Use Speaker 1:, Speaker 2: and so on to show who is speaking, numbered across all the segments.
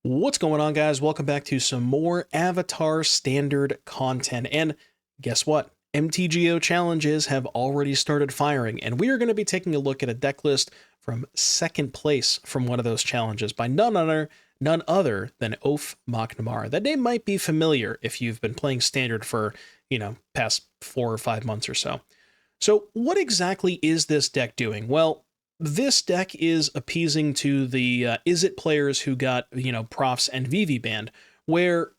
Speaker 1: What's going on, guys? Welcome back to some more Avatar standard content. And guess what? MTGO challenges have already started firing, and we are going to be taking a look at a deck list from second place from one of those challenges by none other than Oaf Maknamara. That name might be familiar if you've been playing standard for, past 4 or 5 months or so. So what exactly is this deck doing? Well, this deck is appeasing to the Izzet players who got, Profts and Vivi banned, where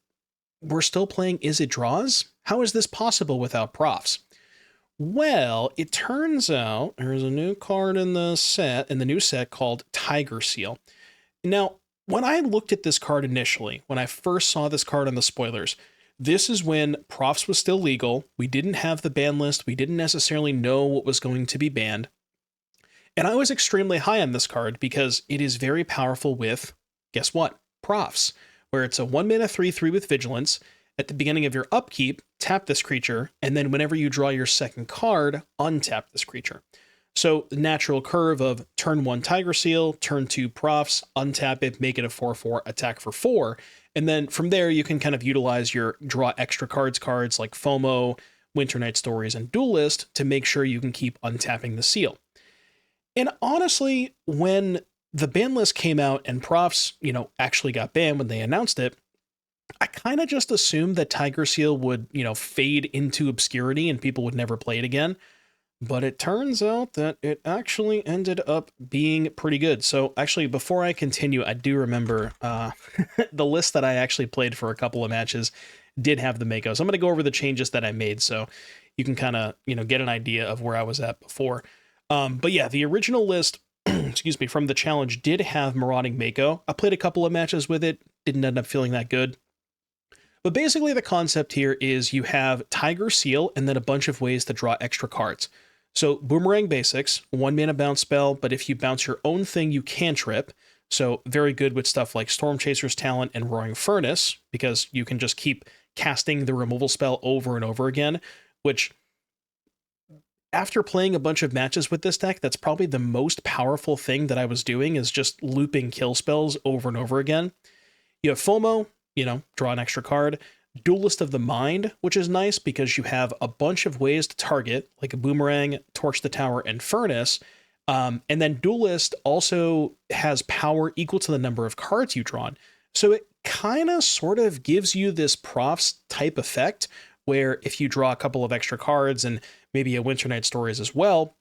Speaker 1: we're still playing Izzet draws? How is this possible without Profts? Well, it turns out there's a new card in the new set called Tiger Seal. Now, when I looked at this card initially, when I first saw this card on the spoilers, this is when Profts was still legal. We didn't have the ban list. We didn't necessarily know what was going to be banned. And I was extremely high on this card because it is very powerful with, guess what? Profts, where it's a 1-mana 3/3 with Vigilance. At the beginning of your upkeep, tap this creature, and then whenever you draw your second card, untap this creature. So the natural curve of turn 1 Tiger Seal, turn 2 Profts, untap it, make it a 4/4, attack for 4. And then from there, you can kind of utilize your draw extra cards like FOMO, Winter Night Stories, and Duelist to make sure you can keep untapping the seal. And honestly, when the ban list came out and Profts, actually got banned when they announced it, I kind of just assumed that Tiger Seal would, fade into obscurity and people would never play it again. But it turns out that it actually ended up being pretty good. So actually, before I continue, I do remember the list that I actually played for a couple of matches did have the Mako. So I'm going to go over the changes that I made so you can kind of, get an idea of where I was at before. But yeah, the original list, excuse me, from the challenge did have Marauding Mako. I played a couple of matches with it, didn't end up feeling that good. But basically the concept here is you have Tiger Seal and then a bunch of ways to draw extra cards. So Boomerang Basics, 1-mana bounce spell, but if you bounce your own thing, you cantrip. So very good with stuff like Storm Chaser's Talent and Roaring Furnace, because you can just keep casting the removal spell over and over again, which after playing a bunch of matches with this deck, that's probably the most powerful thing that I was doing is just looping kill spells over and over again. You have FOMO, draw an extra card. Duelist of the Mind, which is nice because you have a bunch of ways to target, like a Boomerang, Torch the Tower, and Furnace. And then Duelist also has power equal to the number of cards you drawn. So it kind of sort of gives you this Profts type effect where if you draw a couple of extra cards and maybe a Winter Night Stories as well,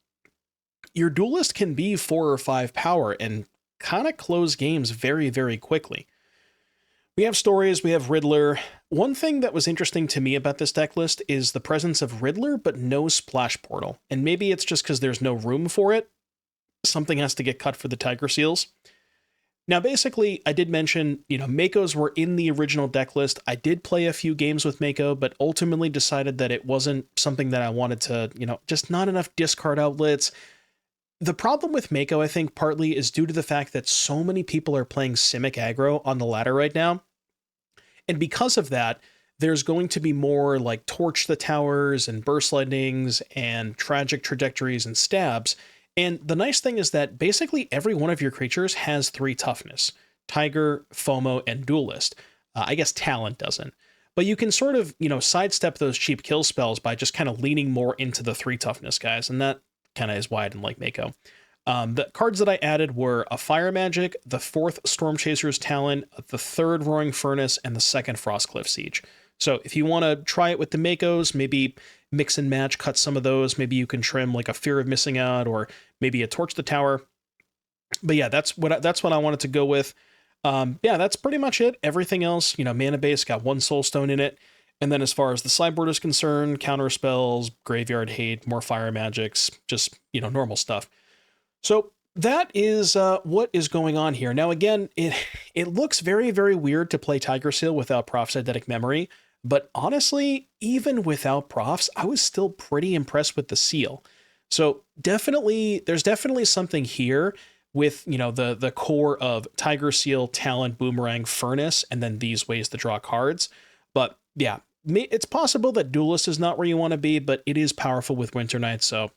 Speaker 1: your Duelist can be 4 or 5 power and kind of close games very, very quickly. We have Stories, we have Riddler. One thing that was interesting to me about this deck list is the presence of Riddler, but no Splash Portal. And maybe it's just because there's no room for it. Something has to get cut for the Tiger Seals. Now, basically, I did mention, Makos were in the original deck list. I did play a few games with Mako, but ultimately decided that it wasn't something that I wanted to, just not enough discard outlets. The problem with Mako, I think, partly is due to the fact that so many people are playing Simic aggro on the ladder right now. And because of that, there's going to be more like Torch the Towers and Burst Lightnings and Tragic Trajectories and Stabs. And the nice thing is that basically every one of your creatures has 3 toughness: Tiger, FOMO, and Duelist. I guess Talent doesn't. But you can sort of, sidestep those cheap kill spells by just kind of leaning more into the 3 toughness guys. And that kind of is why I didn't like Mako. The cards that I added were a Fire Magic, the 4th Storm Chaser's Talent, the 3rd Roaring Furnace, and the 2nd Frostcliff Siege. So if you want to try it with the Makos, maybe mix and match, cut some of those. Maybe you can trim like a Fear of Missing Out or maybe a Torch the Tower. But yeah, that's what I wanted to go with. Yeah, that's pretty much it. Everything else, mana base, got 1 Soul Stone in it. And then as far as the sideboard is concerned, counter spells, graveyard hate, more fire magics, just, normal stuff. So that is what is going on here. Now, again, it looks very, very weird to play Tiger Seal without Prof's Eidetic Memory. But honestly, even without Profs, I was still pretty impressed with the seal. So there's definitely something here with, the core of Tiger Seal, Talent, Boomerang, Furnace, and then these ways to draw cards. But yeah, it's possible that Duelist is not where you want to be, but it is powerful with Winter Night. So,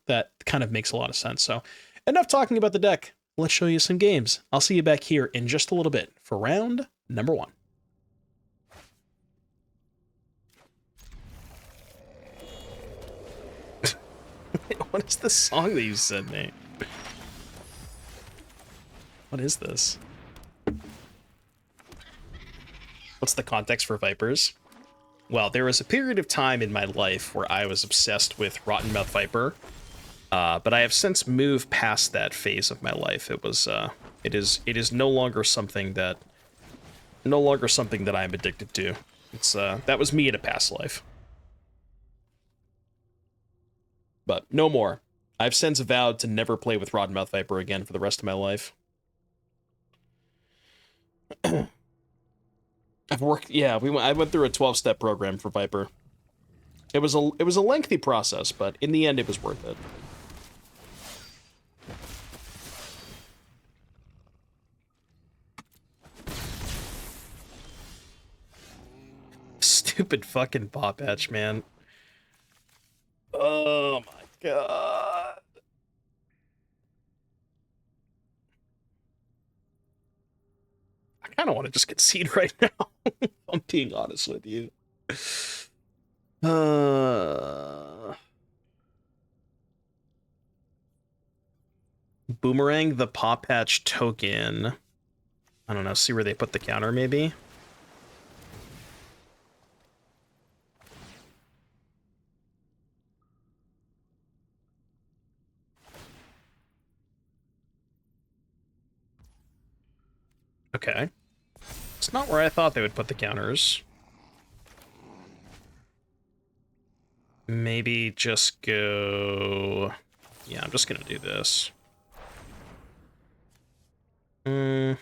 Speaker 1: that kind of makes a lot of sense. So enough talking about the deck. Let's show you some games. I'll see you back here in just a little bit for round number 1. What is the song that you said, Nate? What is this? What's the context for Vipers? Well, there was a period of time in my life where I was obsessed with Rottenmouth Viper, but I have since moved past that phase of my life. It is no longer something that I'm addicted to. It's that was me in a past life, but no more. I've since vowed to never play with Rottenmouth Viper again for the rest of my life. I've worked, yeah, I went through a 12-step program for Viper. It was a lengthy process, but in the end it was worth it. Stupid fucking Paw Patch, man. Oh my god. I kind of want to just concede right now. I'm being honest with you. Boomerang the Paw Patch token. I don't know, see where they put the counter, maybe? Okay. It's not where I thought they would put the counters. Maybe just go... Yeah, I'm just gonna do this. No,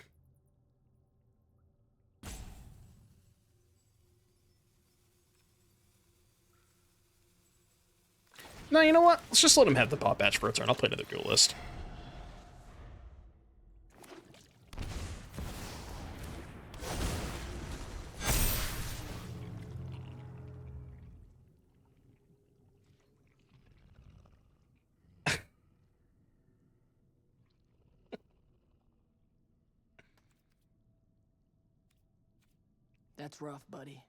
Speaker 1: you know what? Let's just let him have the Paw Patch for a turn. I'll play another duelist.
Speaker 2: That's rough, buddy.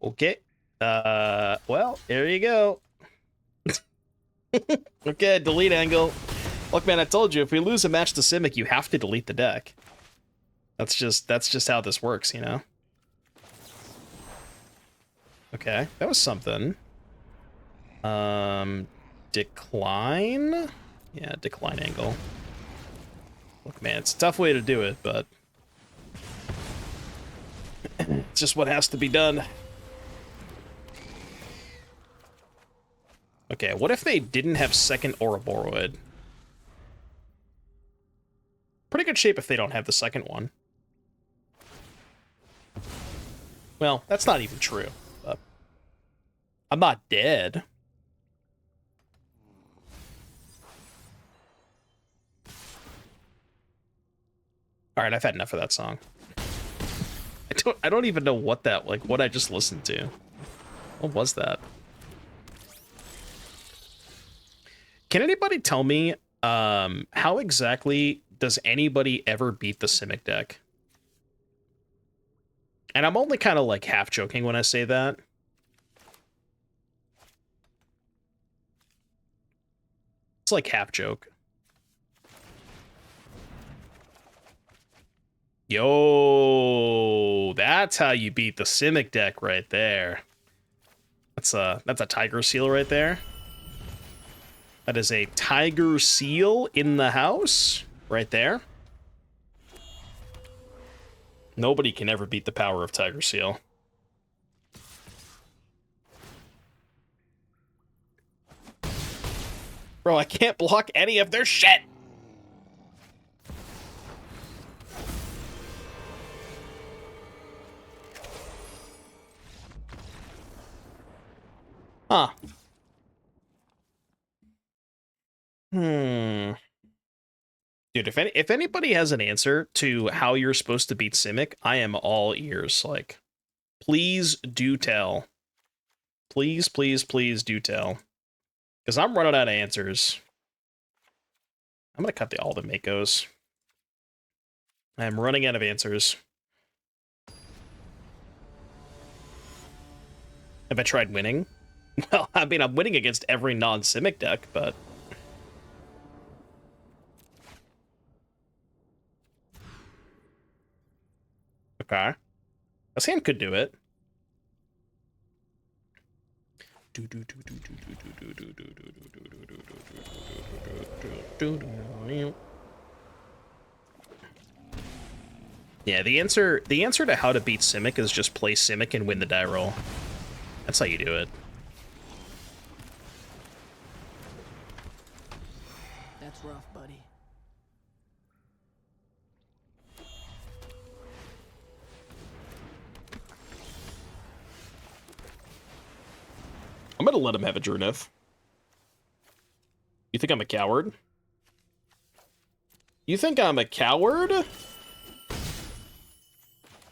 Speaker 1: Okay. Well, there you go. Okay, delete angle. Look, man, I told you, if we lose a match to Simic, you have to delete the deck. That's just how this works, you know? Okay, that was something. Decline? Yeah, decline angle. Look, man, it's a tough way to do it, but... it's just what has to be done. Okay, what if they didn't have second Ouroboros? Pretty good shape if they don't have the second one. Well, that's not even true. But I'm not dead. All right, I've had enough of that song. I don't even know what that, like, what I just listened to. What was that? Can anybody tell me how exactly does anybody ever beat the Simic deck? And I'm only kind of like half joking when I say that. It's like half joke. Yo, that's how you beat the Simic deck right there. That's a Tiger Seal right there. That is a Tiger Seal in the house right there. Nobody can ever beat the power of Tiger Seal. Bro, I can't block any of their shit. Huh. Dude, if anybody has an answer to how you're supposed to beat Simic, I am all ears. Like, please do tell. Please, please, please do tell. Because I'm running out of answers. I'm gonna cut all the Makos. I'm running out of answers. Have I tried winning? Well, I mean, I'm winning against every non-Simic deck, but... Okay. A hand could do it. Yeah, the answer to how to beat Simic is just play Simic and win the die roll. That's how you do it.
Speaker 2: That's rough, buddy.
Speaker 1: I'm gonna let him have a Drunith. You think I'm a coward? You think I'm a coward?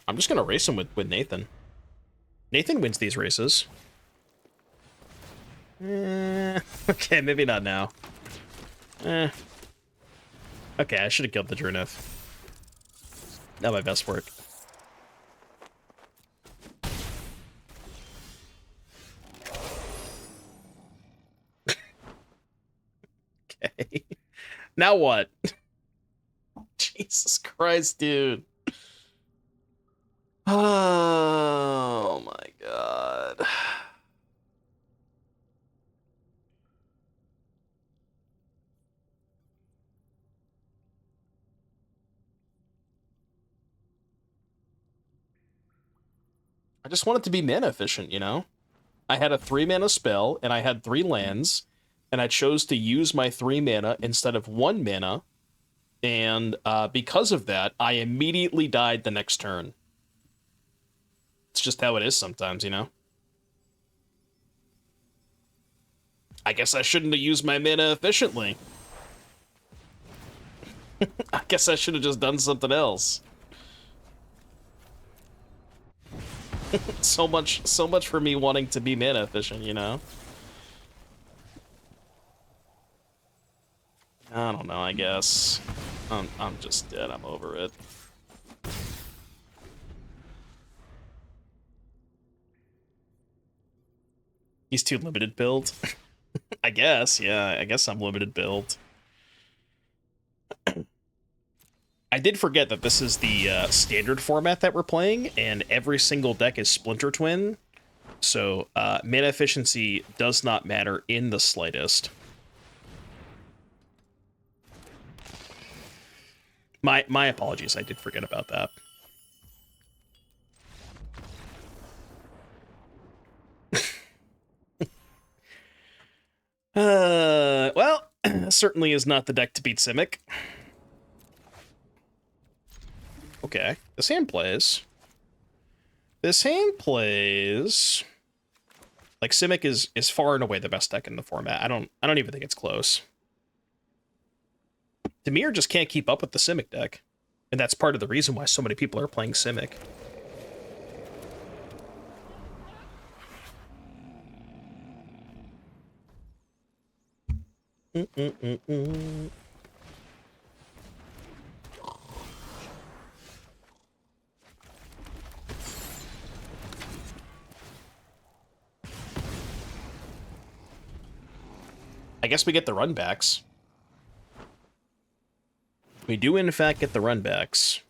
Speaker 1: I'm just gonna race him with Nathan. Nathan wins these races. Okay, maybe not now. Okay, I should have killed the Drunith. Not my best work. Okay. Now what? Jesus Christ, dude. Oh my god. I just want it to be mana efficient, you know? I had a 3-mana spell, and I had 3 lands, and I chose to use my 3 mana instead of 1 mana, and because of that, I immediately died the next turn. It's just how it is sometimes, you know? I guess I shouldn't have used my mana efficiently. I guess I should have just done something else. so much for me wanting to be mana efficient, you know? I don't know, I guess. I'm just dead, I'm over it. He's too limited build. I guess, yeah, I guess I'm limited build. I did forget that this is the standard format that we're playing, and every single deck is Splinter Twin, so mana efficiency does not matter in the slightest. My apologies, I did forget about that. Well, certainly is not the deck to beat Simic. Okay, this hand plays. This hand plays. Like, Simic is far and away the best deck in the format. I don't even think it's close. Demir just can't keep up with the Simic deck. And that's part of the reason why so many people are playing Simic. I guess we get the runbacks. We do, in fact, get the runbacks.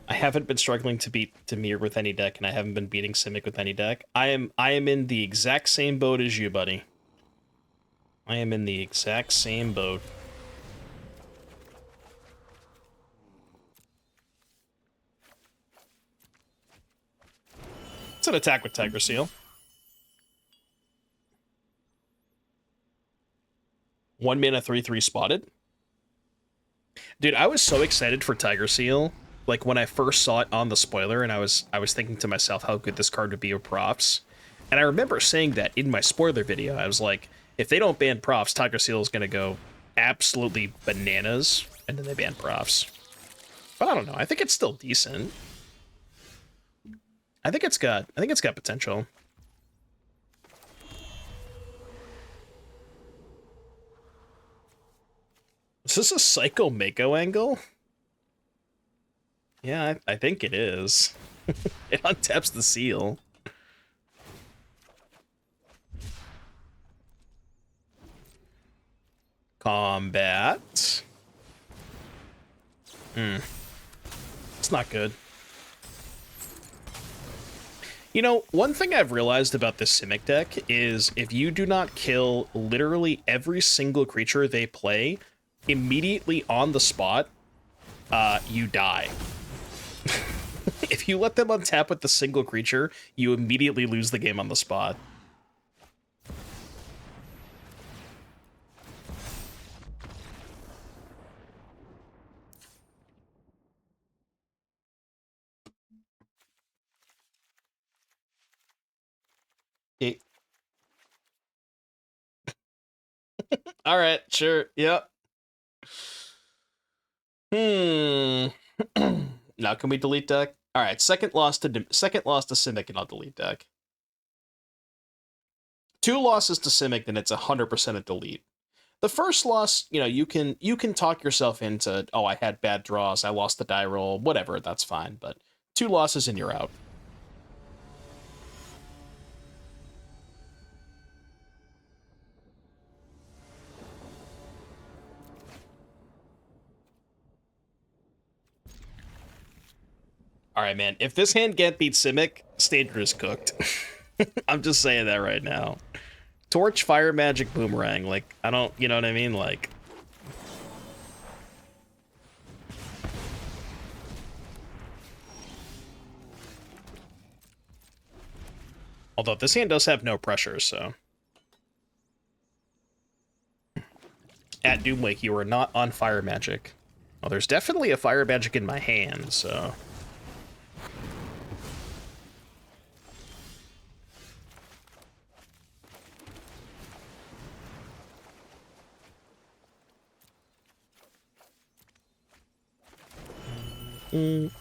Speaker 1: I haven't been struggling to beat Demir with any deck, and I haven't been beating Simic with any deck. I am in the exact same boat as you, buddy. I am in the exact same boat. It's an attack with Tiger Seal. 1 mana 3/3 spotted. Dude, I was so excited for Tiger Seal. Like, when I first saw it on the spoiler, and I was thinking to myself how good this card would be with Profts. And I remember saying that in my spoiler video. I was like, if they don't ban Profts, Tiger Seal is gonna go absolutely bananas, and then they ban Profts. But I don't know. I think it's still decent. I think it's got potential. Is this a Psycho Mako angle? Yeah, I think it is. It untaps the seal. Combat. It's not good. You know, one thing I've realized about this Simic deck is if you do not kill literally every single creature they play immediately on the spot, you die. If you let them untap with the single creature, you immediately lose the game on the spot. It... All right, sure, yep. Now can we delete deck? All right, second loss to Simic, and I'll delete deck. 2 losses to Simic, then it's 100% a delete. The first loss, you know, you can talk yourself into, oh, I had bad draws, I lost the die roll, whatever, that's fine. But 2 losses and you're out. All right, man. If this hand can't beat Simic, Standard is cooked. I'm just saying that right now. Torch, Fire Magic, Boomerang. Like, I don't, you know what I mean? Like, although this hand does have no pressure, so. At Doomwake, you are not on Fire Magic. Well, there's definitely a Fire Magic in my hand, so. And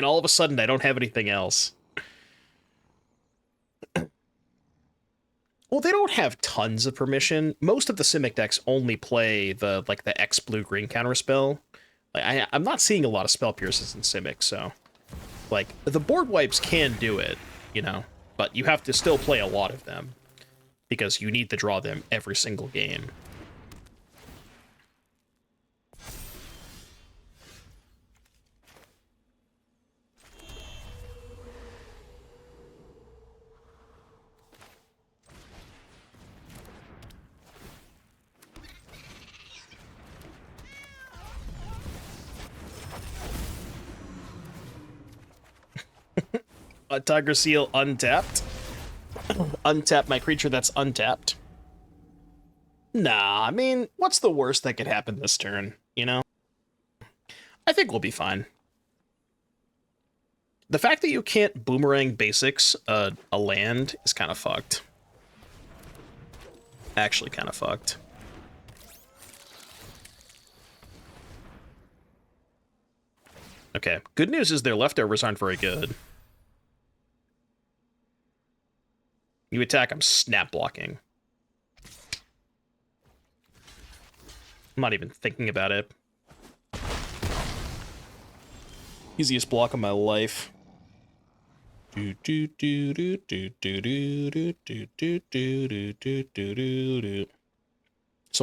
Speaker 1: all of a sudden, I don't have anything else. Well, they don't have tons of permission. Most of the Simic decks only play the X blue green counterspell. Like I'm not seeing a lot of spell pierces in Simic, so like the board wipes can do it, you know, but you have to still play a lot of them because you need to draw them every single game. A Tiger Seal untapped. Untap my creature that's untapped. Nah, I mean, what's the worst that could happen this turn, you know? I think we'll be fine. The fact that you can't Boomerang basics a land is kind of fucked. Actually kind of fucked. Okay, good news is their leftovers aren't very good. You attack, I'm snap blocking. I'm not even thinking about it. Easiest block of my life. So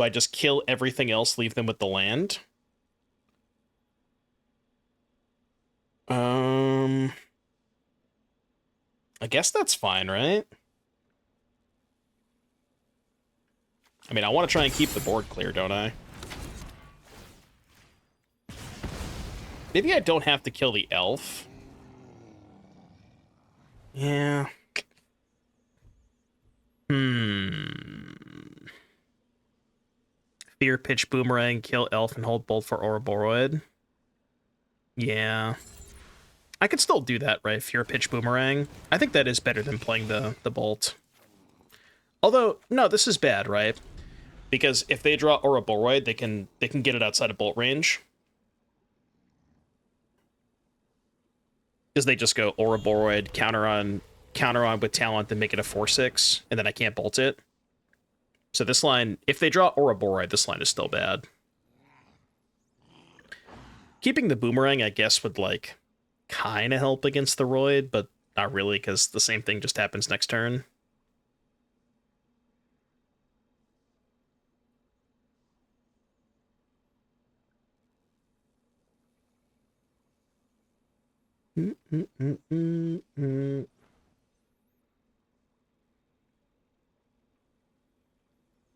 Speaker 1: I just kill everything else, leave them with the land. I guess that's fine, right? I mean, I want to try and keep the board clear, don't I? Maybe I don't have to kill the elf. Yeah. Fear Pitch Boomerang, kill elf, and hold bolt for Ouroboros. Yeah. I could still do that, right? Fear Pitch Boomerang. I think that is better than playing the bolt. Although, no, this is bad, right? Because if they draw Ouroboros, they can get it outside of bolt range. Because they just go Ouroboros, counter on with talent, then make it a 4/6, and then I can't bolt it. So this line, if they draw Ouroboros, this line is still bad. Keeping the Boomerang, I guess, would, like, kind of help against the Roid, but not really, because the same thing just happens next turn.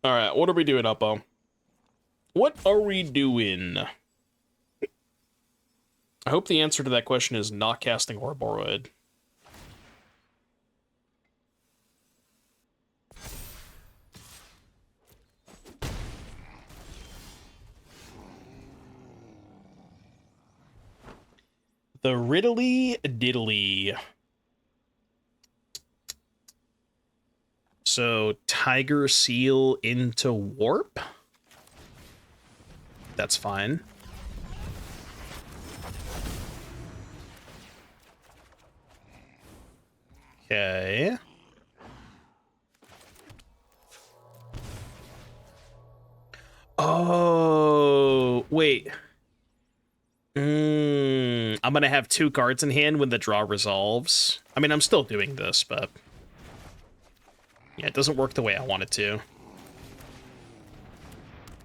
Speaker 1: All right, what are we doing, Uppo? What are we doing? I hope the answer to that question is not casting Ouroboros. The Riddly Diddly. So, Tiger Seal into Warp? That's fine. Okay. Oh, wait. I'm gonna have 2 cards in hand when the draw resolves. I mean, I'm still doing this, but... yeah, it doesn't work the way I want it to.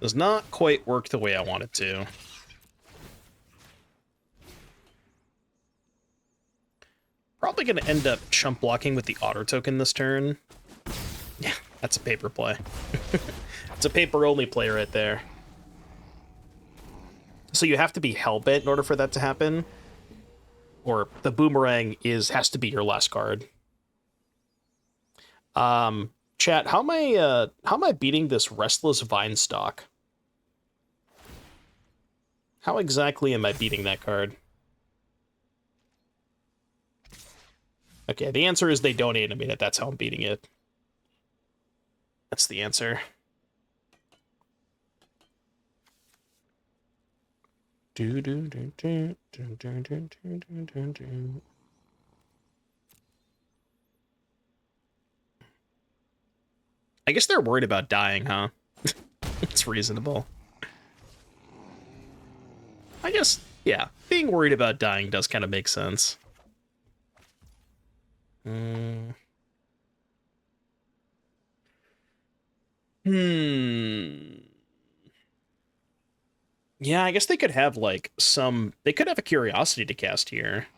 Speaker 1: Does not quite work the way I want it to. Probably gonna end up chump blocking with the auto token this turn. Yeah, that's a paper play. It's a paper-only play right there. So you have to be hellbent in order for that to happen. Or the Boomerang has to be your last card. Chat, how am I beating this Restless Vinestock? How exactly am I beating that card? Okay, the answer is they don't animate it. That's how I'm beating it. That's the answer. I guess they're worried about dying, huh? It's reasonable. I guess, yeah, being worried about dying does kind of make sense. Yeah, I guess they could have, like, they could have a Curiosity to cast here.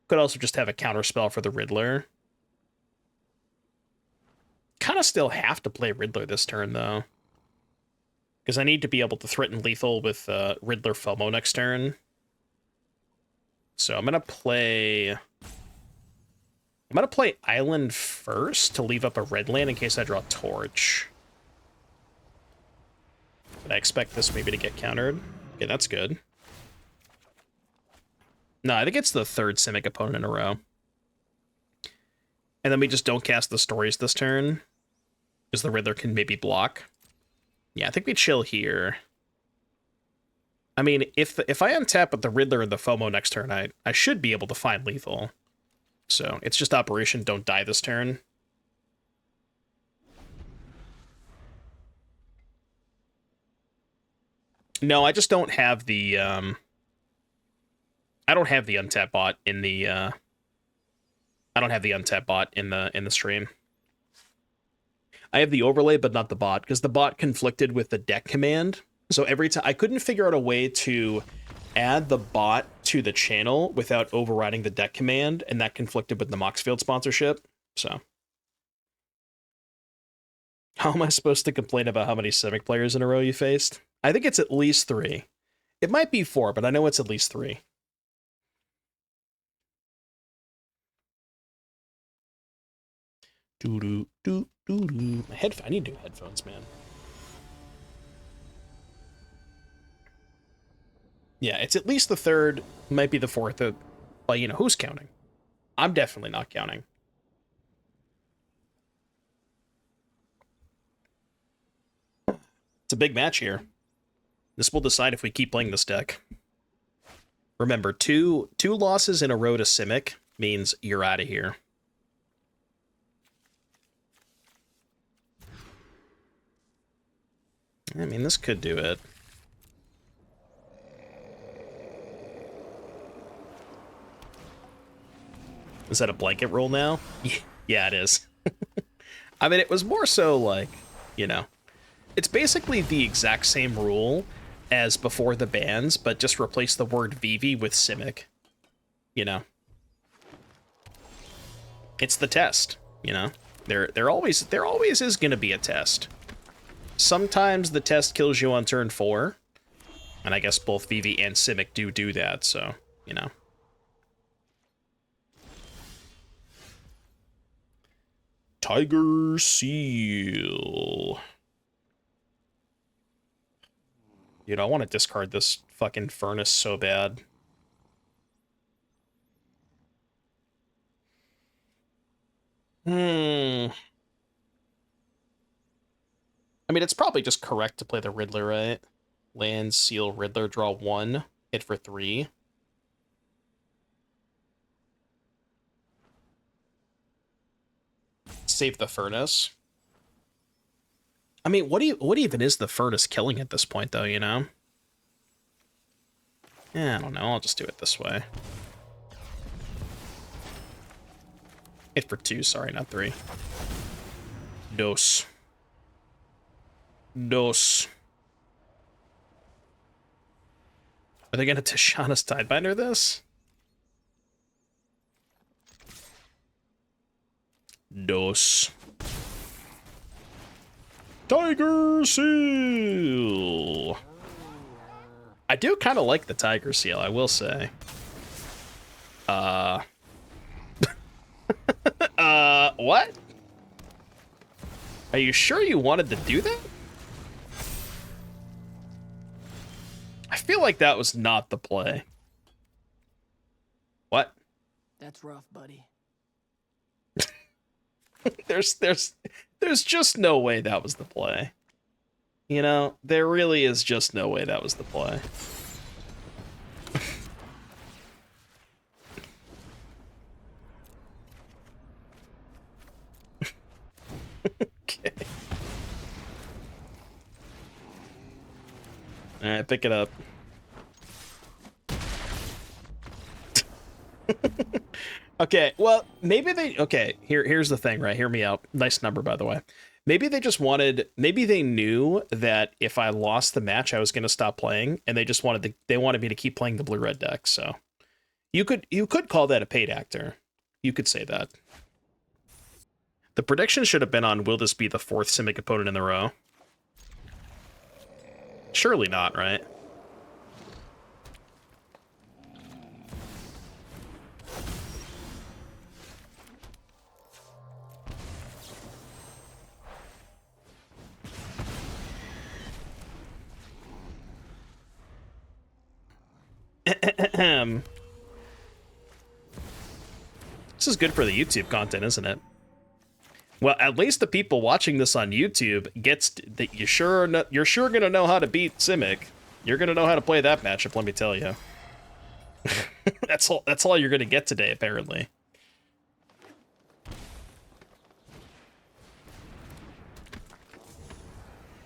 Speaker 1: Could also just have a counterspell for the Riddler. Kind of still have to play Riddler this turn, though. Because I need to be able to threaten lethal with Riddler FOMO next turn. So I'm gonna play Island first to leave up a red land in case I draw Torch. But I expect this maybe to get countered. Okay, that's good. No, I think it's the 3rd Simic opponent in a row. And then we just don't cast the Stories this turn. Because the Riddler can maybe block. Yeah, I think we chill here. I mean, if I untap with the Riddler and the FOMO next turn, I should be able to find lethal. So, it's just Operation Don't Die this turn. No, I just don't have the, I don't have the untap bot in the, I don't have the untap bot in the stream. I have the overlay, but not the bot, because the bot conflicted with the deck command. So every time, I couldn't figure out a way to add the bot to the channel without overriding the deck command, and that conflicted with the Moxfield sponsorship, so. How am I supposed to complain about how many Simic players in a row you faced? I think it's at least 3. It might be 4, but I know it's at least 3. Doo-doo-doo-doo-doo. I need new headphones, man. Yeah, it's at least the 3rd, might be the 4th, but, you know, who's counting? I'm definitely not counting. It's a big match here. This will decide if we keep playing this deck. Remember, two losses in a row to Simic means you're out of here. I mean, this could do it. Is that a blanket rule now? Yeah, it is. I mean, it was more so like, you know, it's basically the exact same rule as before the bans, but just replace the word Vivi with Simic. You know, it's the test. You know, there always is going to be a test. Sometimes the test kills you on turn 4, and I guess both Vivi and Simic do that. So you know. Tiger Seal. Dude, I want to discard this fucking furnace so bad. I mean, it's probably just correct to play the Riddler, right? Land, Seal, Riddler, draw 1, hit for 3. Save the furnace. I mean, what even is the furnace killing at this point, though, you know? Yeah, I don't know. I'll just do it this way. Hit for 2, sorry, not 3. Dos. Dos. Are they gonna Tishana's Tidebinder this? Dos. Tiger Seal! I do kind of like the Tiger Seal, I will say. What? Are you sure you wanted to do that? I feel like that was not the play. What?
Speaker 2: That's rough, buddy.
Speaker 1: There's just no way that was the play. You know, there really is just no way that was the play. Okay. All right, pick it up. Okay, well, maybe they... Okay, here's the thing, right? Hear me out. Nice number, by the way. Maybe they just wanted... Maybe they knew that if I lost the match, I was going to stop playing, and they just wanted to... They wanted me to keep playing the blue-red deck, so... You could call that a paid actor. You could say that. The prediction should have been on, will this be the 4th Simic opponent in the row? Surely not, right? This is good for the YouTube content, isn't it? Well, at least the people watching this on YouTube gets that you're sure gonna know how to beat Simic. You're gonna know how to play that matchup, let me tell you. That's all you're gonna get today, apparently.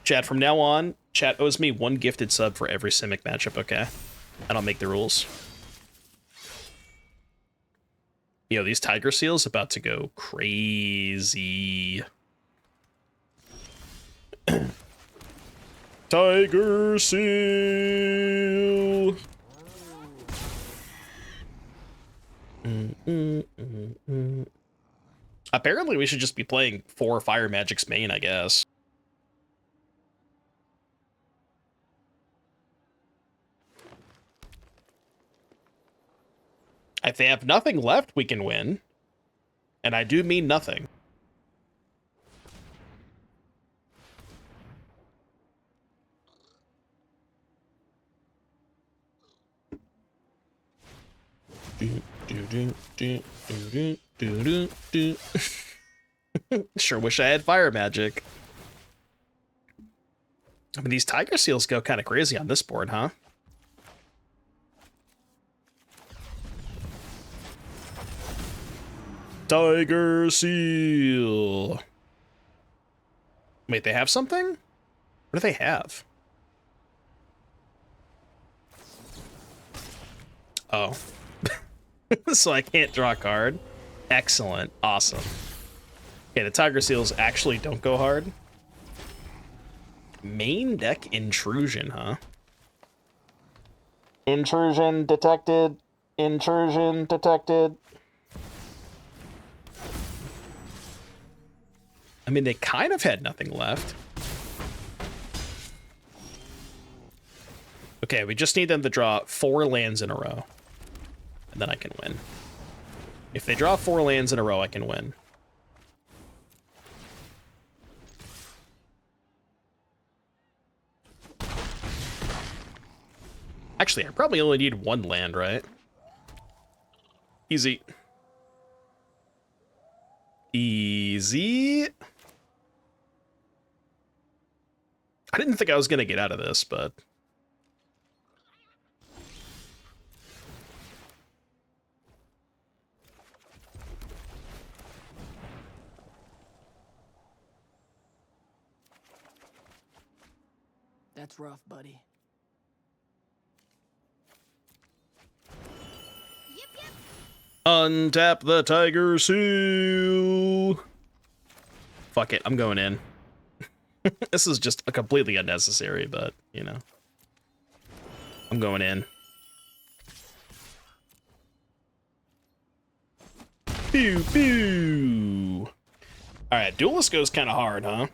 Speaker 1: Chat, from now on, chat owes me 1 gifted sub for every Simic matchup, okay? I don't make the rules. You know, these Tiger Seals about to go crazy. Tiger Seal! Apparently we should just be playing 4 Fire Magic's main, I guess. If they have nothing left, we can win. And I do mean nothing. Sure wish I had fire magic. I mean, these Tiger Seals go kind of crazy on this board, huh? Tiger Seal. Wait, they have something? What do they have? Oh. So I can't draw a card? Excellent. Awesome. Okay, the Tiger Seals actually don't go hard. Main deck intrusion, huh? Intrusion detected. Intrusion detected. I mean, they kind of had nothing left. Okay, we just need them to draw 4 lands in a row. And then I can win. If they draw 4 lands in a row, I can win. Actually, I probably only need 1 land, right? Easy. Easy. I didn't think I was going to get out of this, but...
Speaker 2: That's rough, buddy.
Speaker 1: Untap the Tiger Seal. Fuck it, I'm going in. This is just a completely unnecessary, but, you know. I'm going in. Pew, pew. Alright, Duelist goes kind of hard, huh?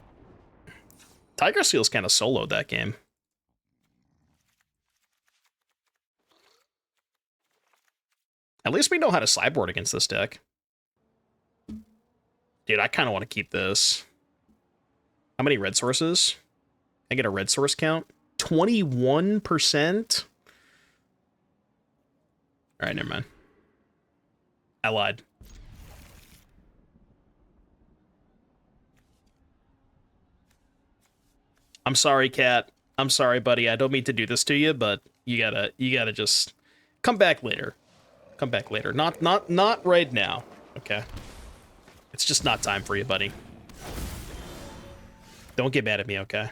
Speaker 1: Tiger Seal's kind of soloed that game. At least we know how to sideboard against this deck. Dude, I kind of want to keep this. How many red sources? I get a red source count? 21%? Alright, never mind. I lied. I'm sorry, Cat. I'm sorry, buddy. I don't mean to do this to you, but you gotta just come back later. Come back later. Not right now. Okay. It's just not time for you, buddy. Don't get mad at me, okay?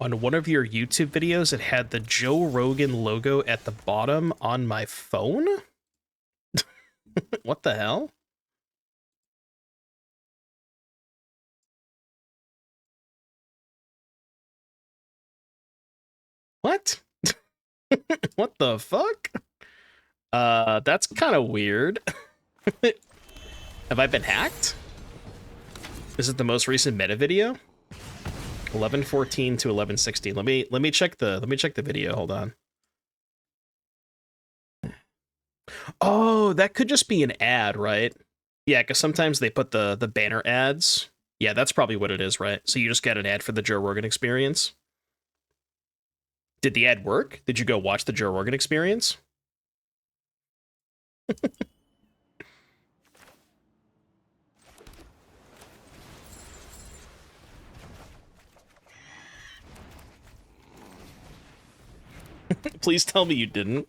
Speaker 1: On one of your YouTube videos, it had the Joe Rogan logo at the bottom on my phone? What the hell? What? What the fuck? That's kind of weird. Have I been hacked? Is it the most recent meta video? 11:14 to 11:16. Let me check the video. Hold on. Oh, that could just be an ad, right? Yeah, because sometimes they put the banner ads. Yeah, that's probably what it is, right? So you just get an ad for the Joe Rogan Experience. Did the ad work? Did you go watch the Joe Rogan Experience? Please tell me you didn't.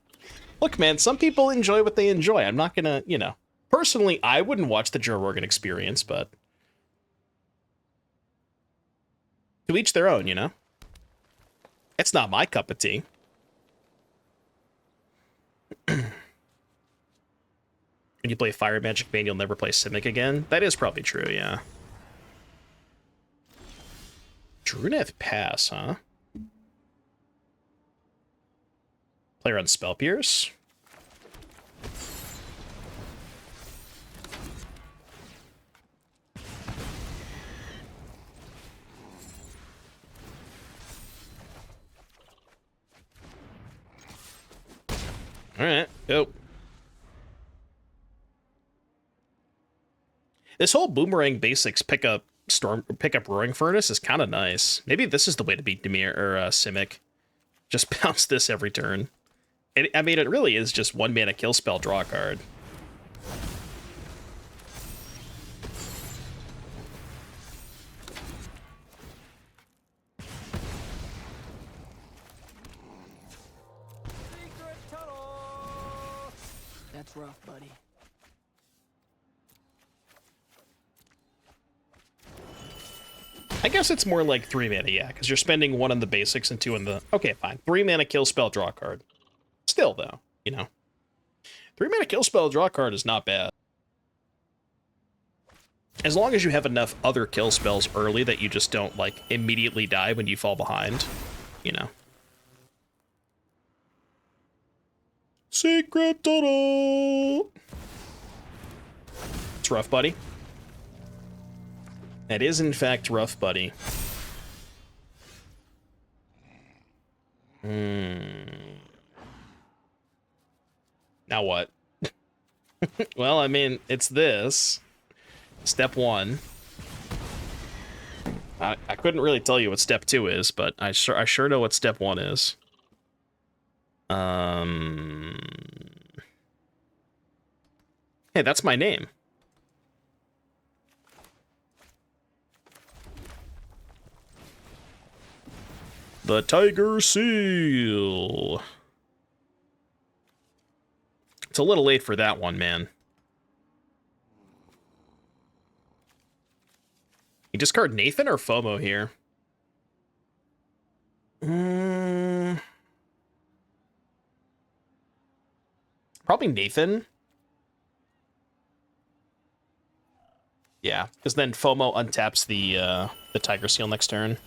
Speaker 1: Look, man, some people enjoy what they enjoy. I'm not gonna, you know. Personally, I wouldn't watch the Joe Rogan Experience, but to each their own, you know? It's not my cup of tea. When you play Fire Magic Bane, you'll never play Simic again? That is probably true, yeah. Druneth Pass, huh? Player on Spell Pierce? Alright, go. This whole Boomerang Basics pickup Roaring Furnace is kind of nice. Maybe this is the way to beat Dimir or Simic. Just bounce this every turn. I mean, it really is just 1 mana kill spell, draw a card.
Speaker 2: That's rough, buddy.
Speaker 1: I guess it's more like 3 mana, yeah, because you're spending 1 on the basics and 2 on the... Okay, fine. 3 mana kill spell, draw a card. Still, though, you know. 3 mana kill spell, draw a card is not bad. As long as you have enough other kill spells early that you just don't, like, immediately die when you fall behind, you know. Secret tunnel! It's rough, buddy. That is, in fact, rough, buddy. Now what? Well, I mean, it's this. Step 1. I couldn't really tell you what step 2 is, but I sure know what step 1 is. Hey, that's my name. The Tiger Seal. It's a little late for that one, man. You discard Nathan or FOMO here? Probably Nathan. Yeah, because then FOMO untaps the Tiger Seal next turn.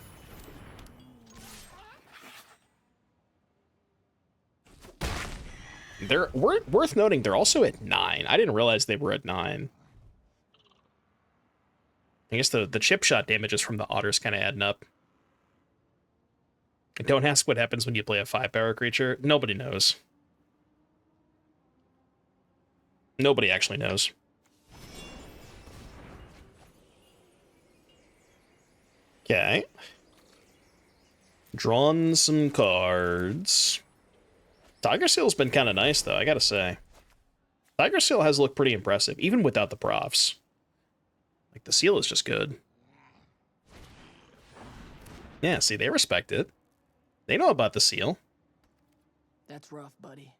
Speaker 1: They're worth noting. They're also at 9. I didn't realize they were at 9. I guess the chip shot damages from the otters kind of adding up. Don't ask what happens when you play a 5-power creature. Nobody knows. Nobody actually knows. Okay. Drawn some cards. Tiger Seal's been kind of nice, though, I gotta say. Tiger Seal has looked pretty impressive, even without the profs. Like, the seal is just good. Yeah, see, they respect it. They know about the seal.
Speaker 2: That's rough, buddy.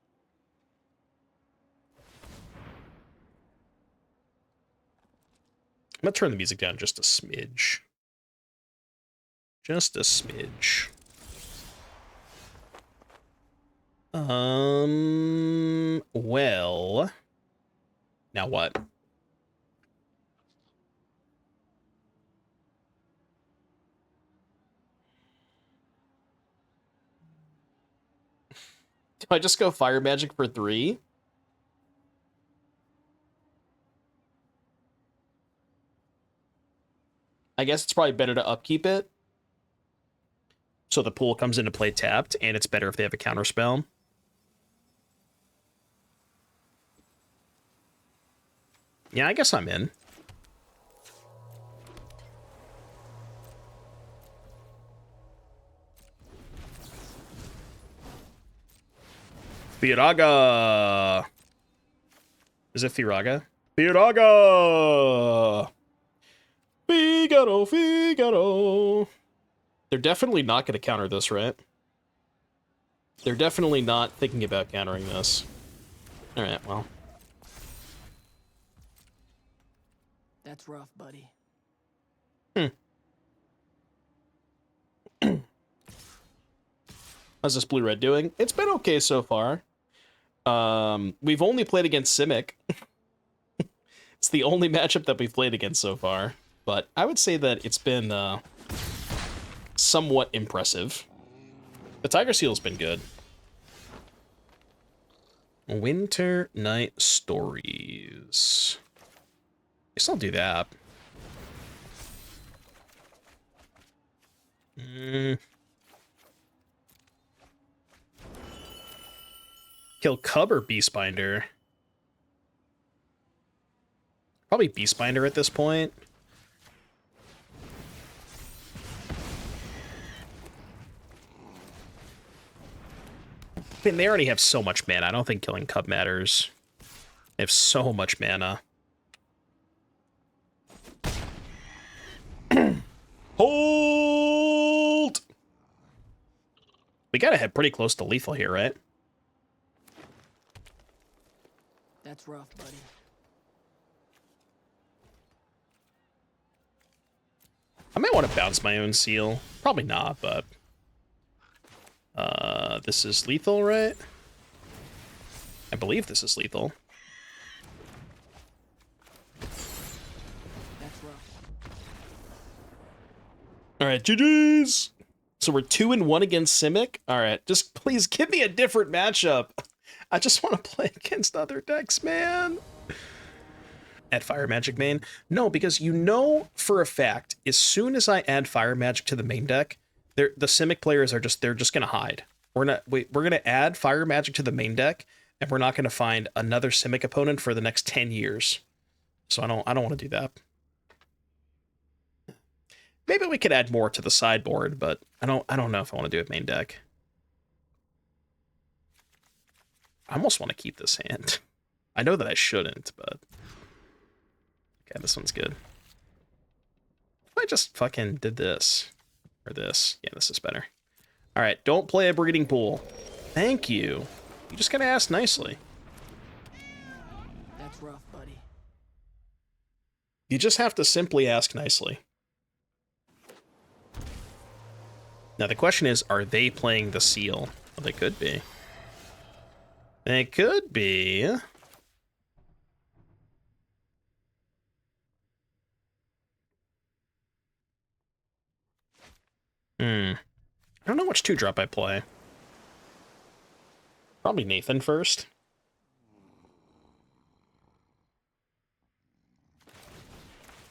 Speaker 1: I'm gonna turn the music down just a smidge. Just a smidge. Well... Now what? Do I just go Fire Magic for 3? I guess it's probably better to upkeep it. So the pool comes into play tapped, and it's better if they have a counterspell. Yeah, I guess I'm in. Firaga! Is it Firaga? Firaga! Figaro, Figaro! They're definitely not going to counter this, right? They're definitely not thinking about countering this. Alright, well.
Speaker 2: That's rough, buddy.
Speaker 1: How's this blue-red doing? It's been okay so far. We've only played against Simic. It's the only matchup that we've played against so far. But I would say that it's been somewhat impressive. The Tiger Seal's been good. Winter Night Stories. I guess I'll do that. Kill Cub or Beastbinder? Probably Beastbinder at this point. I mean, they already have so much mana. I don't think killing Cub matters. They have so much mana. Hold! We gotta head pretty close to lethal here, right?
Speaker 2: That's rough, buddy.
Speaker 1: I might want to bounce my own seal. Probably not, but... this is lethal, right? I believe this is lethal.
Speaker 2: That's rough.
Speaker 1: Alright, GG's! So we're 2-1 against Simic? Alright, just please give me a different matchup. I just want to play against other decks, man. Add Fire Magic main? No, because you know for a fact, as soon as I add Fire Magic to the main deck, the Simic players are just gonna hide. We're gonna add Fire Magic to the main deck, and we're not gonna find another Simic opponent for the next 10 years. So I don't want to do that. Maybe we could add more to the sideboard, but I don't know if I want to do it main deck. I almost want to keep this hand. I know that I shouldn't, but... Okay, this one's good. I just fucking did this. Or this. Yeah, this is better. Alright, don't play a breeding pool. Thank you. You just gotta ask nicely.
Speaker 2: That's rough, buddy.
Speaker 1: You just have to simply ask nicely. Now the question is, are they playing the seal? Well, they could be. They could be. I don't know which 2-drop I play. Probably Nathan first.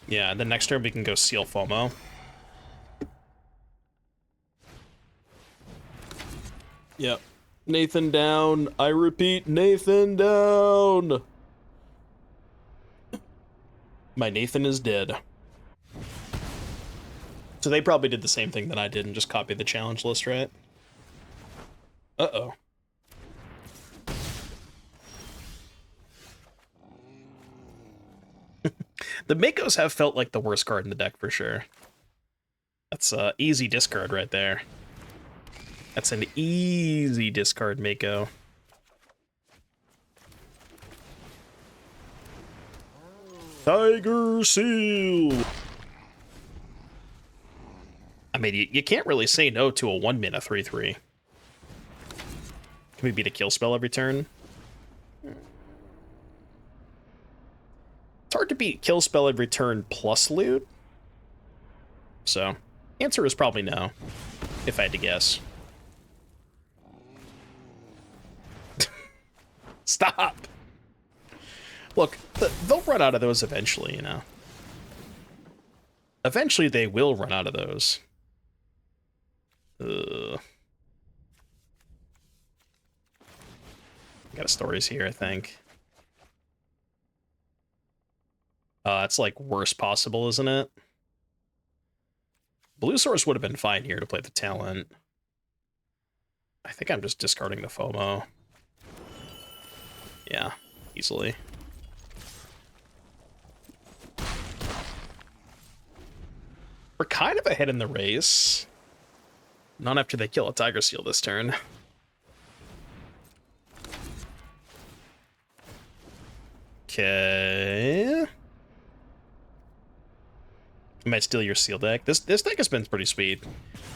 Speaker 1: Yeah, the next turn we can go Seal FOMO. Yep. Nathan down. I repeat, Nathan down. My Nathan is dead. So they probably did the same thing that I did and just copied the challenge list, right? Uh-oh. The Makos have felt like the worst card in the deck for sure. That's easy discard right there. That's an easy discard, Mako. Tiger Seal! I mean, you can't really say no to a 1-mana 3/3. Can we beat a kill spell every turn? It's hard to beat kill spell every turn plus loot. So, answer is probably no, if I had to guess. Stop! Look, they'll run out of those eventually, you know. Eventually they will run out of those. Got stories here, I think. It's like worst possible, isn't it? Blue Source would have been fine here to play the talent. I think I'm just discarding the FOMO. Yeah, easily. We're kind of ahead in the race. Not after they kill a Tiger Seal this turn. Okay. I might steal your Seal deck. This deck has been pretty sweet.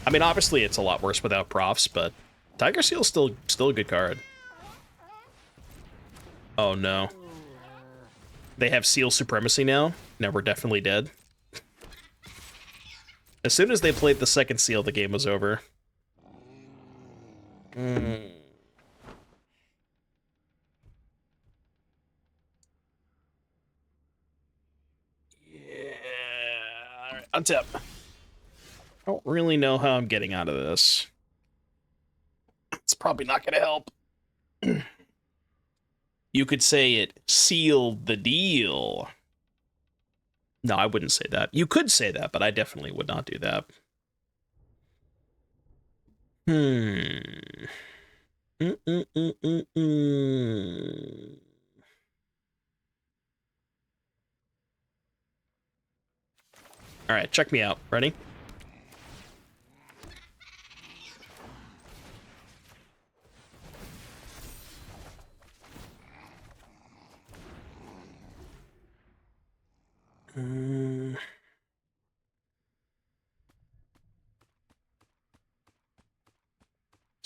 Speaker 1: I mean, obviously it's a lot worse without Profts, but Tiger Seal's still a good card. Oh no. They have Seal Supremacy now. Now we're definitely dead. As soon as they played the second Seal, the game was over. Yeah. Alright, untap. I don't really know how I'm getting out of this. It's probably not gonna help. You could say it sealed the deal. No, I wouldn't say that. You could say that, but I definitely would not do that. All right, check me out. Ready?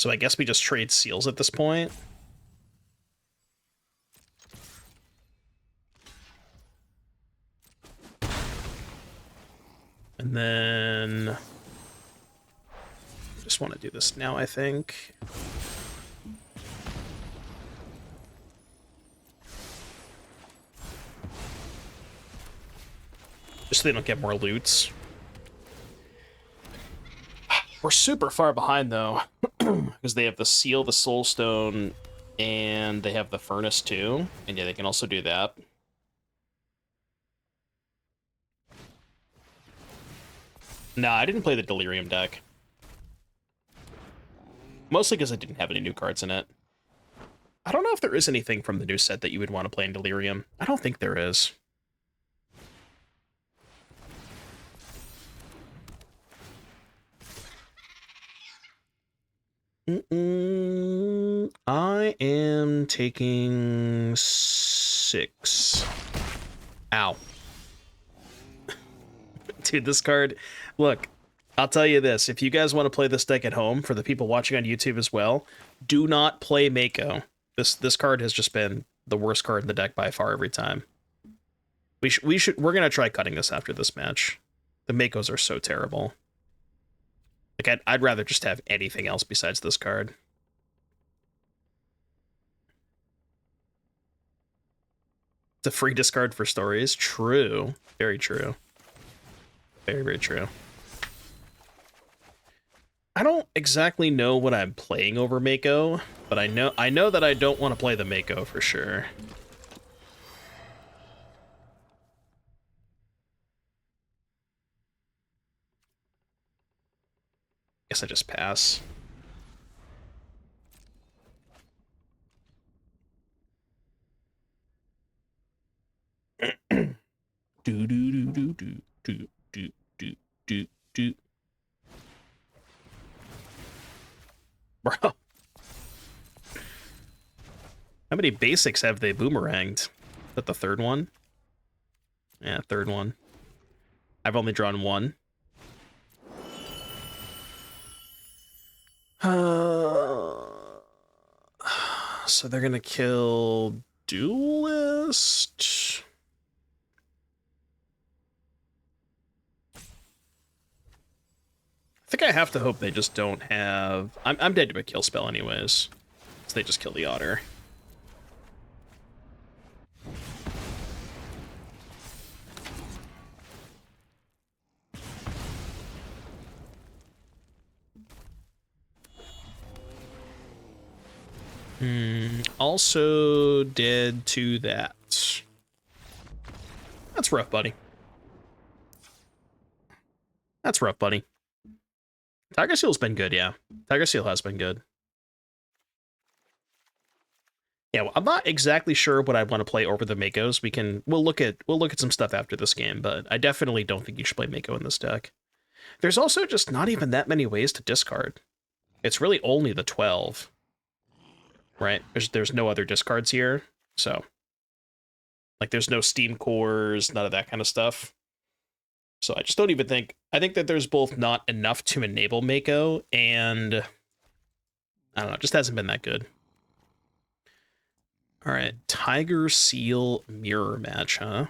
Speaker 1: So I guess we just trade seals at this point. And then just want to do this now, I think. Just so they don't get more loots. We're super far behind, though, because they have the seal, the soul stone, and they have the furnace, too. And yeah, they can also do that. Nah, I didn't play the Delirium deck. Mostly because I didn't have any new cards in it. I don't know if there is anything from the new set that you would want to play in Delirium. I don't think there is. I am taking 6. Ow. Dude, this card... Look, I'll tell you this. If you guys want to play this deck at home, for the people watching on YouTube as well, do not play Mako. This card has just been the worst card in the deck by far every time. We're gonna try cutting this after this match. The Makos are so terrible. Like, I'd rather just have anything else besides this card. It's a free discard for stories. True. Very true. Very, very true. I don't exactly know what I'm playing over Mako, but I know that I don't want to play the Mako for sure. Guess I just pass. do do do do do do do do do do. Bro. How many basics have they boomeranged? Is that the third one? Yeah, third one. I've only drawn one. So they're gonna kill Duelist. I think I have to hope they just don't have... I'm dead to a kill spell anyways. So they just kill the otter. Also dead to that. That's rough, buddy. That's rough, buddy. Tiger Seal's been good, yeah. Tiger Seal has been good. Yeah, well, I'm not exactly sure what I want to play over the Makos. We'll look at some stuff after this game, but I definitely don't think you should play Mako in this deck. There's also just not even that many ways to discard. It's really only the 12. Right? There's no other discards here, so like there's no steam cores, none of that kind of stuff. So I just don't even think... I think that there's both not enough to enable Mako, and I don't know, it just hasn't been that good. All right, Tiger Seal mirror match, huh?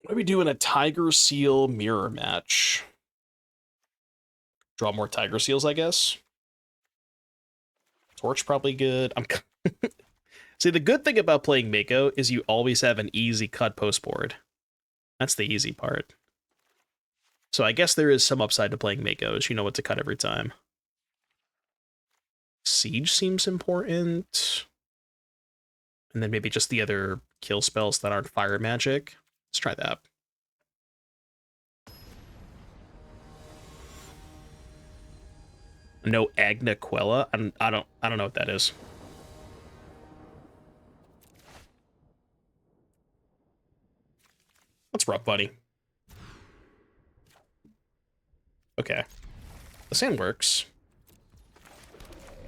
Speaker 1: What are we doing? A Tiger Seal mirror match? Draw more Tiger Seals, I guess. Torch probably good. See, the good thing about playing Mako is you always have an easy cut post board. That's the easy part. So I guess there is some upside to playing Makos. You know what to cut every time. Siege seems important. And then maybe just the other kill spells that aren't fire magic. Let's try that. No Agna Quella. I don't know what that is. That's rough, buddy. Okay. The sand works.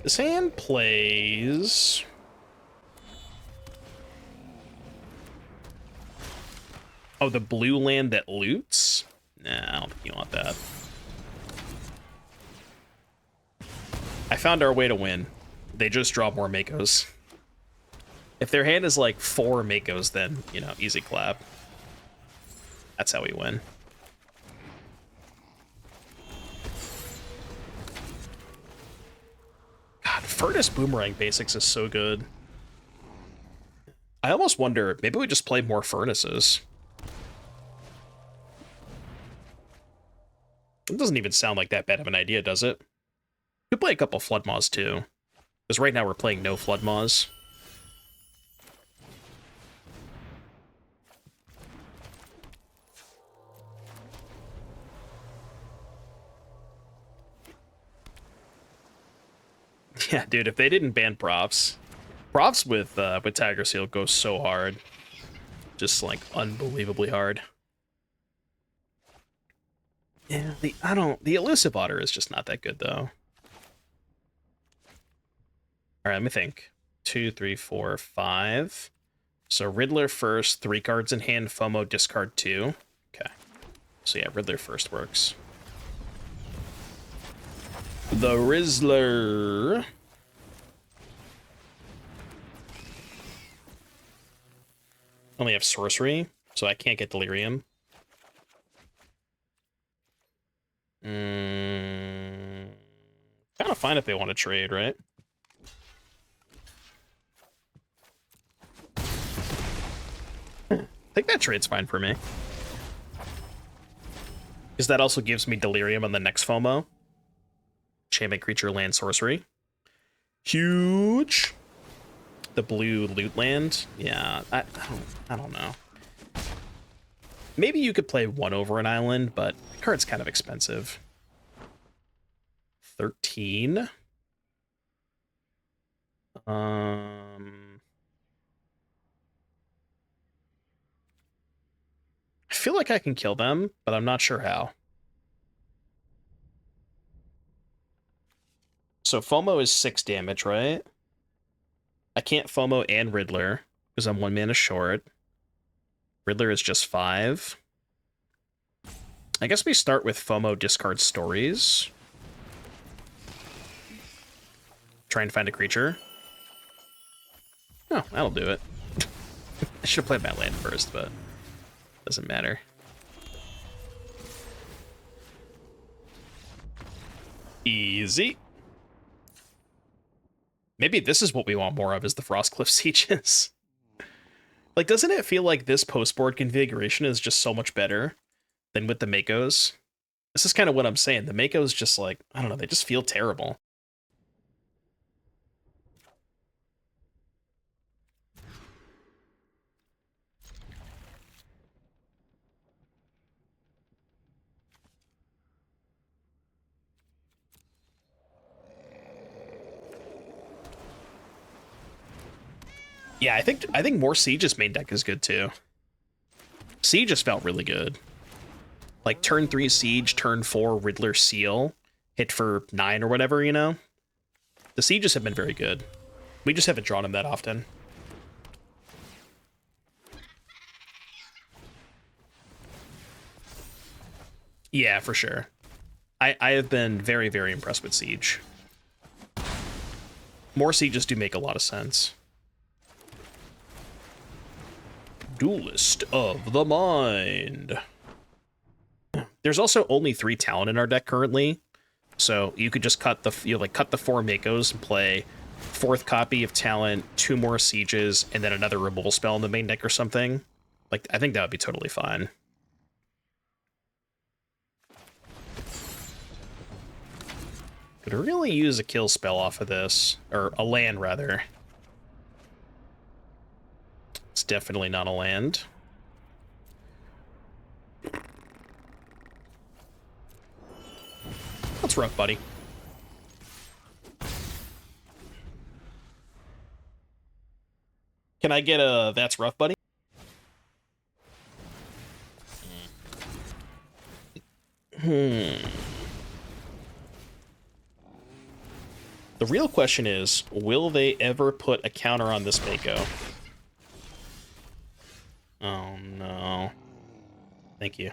Speaker 1: The sand plays... Oh, the blue land that loots? Nah, I don't think you want that. I found our way to win. They just draw more Makos. If their hand is like 4 Makos, then, you know, easy clap. That's how we win. God, Furnace Boomerang Basics is so good. I almost wonder, maybe we just play more Furnaces. It doesn't even sound like that bad of an idea, does it? We could play a couple Flood Maws too. Because right now we're playing no Flood Maws. Yeah, dude, if they didn't ban Profts with Tiger Seal goes so hard. Just like unbelievably hard. Yeah, the Elusive Otter is just not that good though. Alright, let me think. 2, 3, 4, 5. So Riddler first, 3 cards in hand, FOMO, discard 2. Okay. So yeah, Riddler first works. The Rizzler. Only have sorcery, so I can't get Delirium. Kind of fine if they want to trade, right? I think that trade's fine for me. Because that also gives me Delirium on the next FOMO. Enchantment, creature, land, sorcery. Huge. The blue loot land. Yeah, I don't know. Maybe you could play 1 over an island, but the card's kind of expensive. 13. I feel like I can kill them, but I'm not sure how. So FOMO is 6 damage, right? I can't FOMO and Riddler because I'm 1 mana short. Riddler is just 5. I guess we start with FOMO discard stories. Try and find a creature. Oh, that'll do it. I should have played my land first, but doesn't matter. Easy. Maybe this is what we want more of, is the Frostcliff Sieges. Like, doesn't it feel like this post-board configuration is just so much better than with the Makos? This is kind of what I'm saying. The Makos just, like, I don't know, they just feel terrible. Yeah, I think more Siege's main deck is good too. Siege just felt really good. Like turn 3 Siege, turn 4 Riddler Seal, hit for 9 or whatever, you know? The Sieges have been very good. We just haven't drawn them that often. Yeah, for sure. I have been very, very impressed with Siege. More Sieges do make a lot of sense. Duelist of the Mind. There's also only 3 talent in our deck currently, so you could just cut the cut the 4 Makos and play 4th copy of talent, 2 more Sieges, and then another removal spell in the main deck or something. Like, I think that would be totally fine. Could really use a kill spell off of this, or a land rather. It's definitely not a land. That's rough, buddy. Can I get a that's rough, buddy? The real question is, will they ever put a counter on this Mako? Oh no. Thank you.